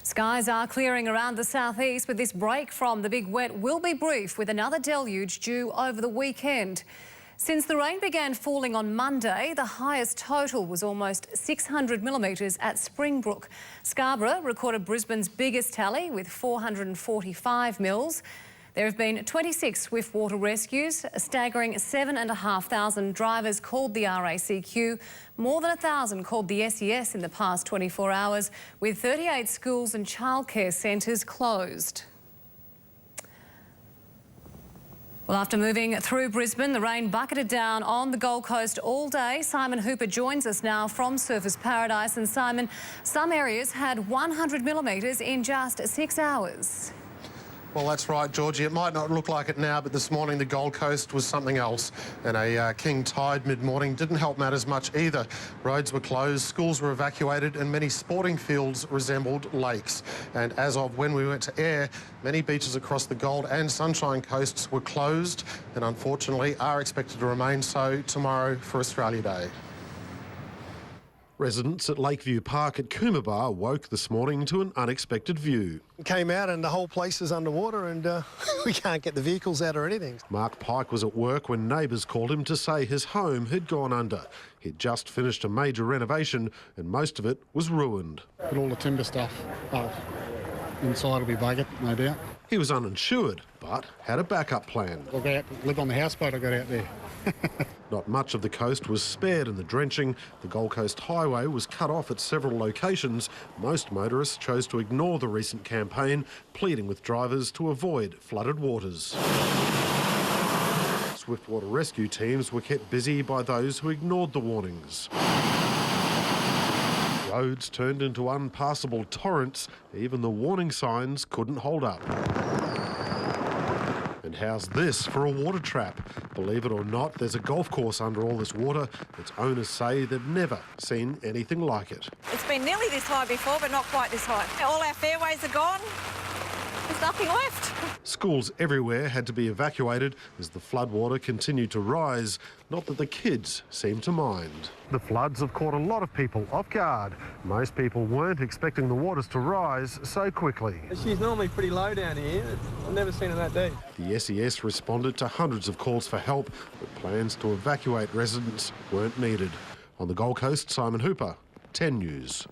Skies are clearing around the southeast, but this break from the big wet will be brief, with another deluge due over the weekend. Since the rain began falling on Monday, the highest total was almost 600 millimetres at Springbrook. Scarborough recorded Brisbane's biggest tally with 445 mils. There have been 26 swift water rescues. A staggering 7,500 drivers called the RACQ. More than 1,000 called the SES in the past 24 hours, with 38 schools and childcare centres closed. Well, after moving through Brisbane, the rain bucketed down on the Gold Coast all day. Simon Hooper joins us now from Surfers Paradise. And Simon, some areas had 100 millimetres in just 6 hours. Well, that's right, Georgie. It might not look like it now, but this morning the Gold Coast was something else. And a king tide mid-morning didn't help matters much either. Roads were closed, schools were evacuated, and many sporting fields resembled lakes. And as of when we went to air, many beaches across the Gold and Sunshine Coasts were closed and unfortunately are expected to remain so tomorrow for Australia Day. Residents at Lakeview Park at Coomera woke this morning to an unexpected view. Came out and the whole place is underwater and we can't get the vehicles out or anything. Mark Pike was at work when neighbours called him to say his home had gone under. He'd just finished a major renovation and most of it was ruined. But all the timber stuff inside will be buggered, no doubt. He was uninsured, but had a backup plan. I'll go out, live on the houseboat I got out there. Not much of the coast was spared in the drenching. The Gold Coast Highway was cut off at several locations. Most motorists chose to ignore the recent campaign, pleading with drivers to avoid flooded waters. Swiftwater rescue teams were kept busy by those who ignored the warnings. Roads turned into unpassable torrents. Even the warning signs couldn't hold up. And how's this for a water trap? Believe it or not, there's a golf course under all this water. Its owners say they've never seen anything like it. It's been nearly this high before, but not quite this high. All our fairways are gone. There's nothing left. Schools everywhere had to be evacuated as the floodwater continued to rise. Not that the kids seemed to mind. The floods have caught a lot of people off guard. Most people weren't expecting the waters to rise so quickly. She's normally pretty low down here. I've never seen her that deep. The SES responded to hundreds of calls for help, but plans to evacuate residents weren't needed. On the Gold Coast, Simon Hooper, 10 News.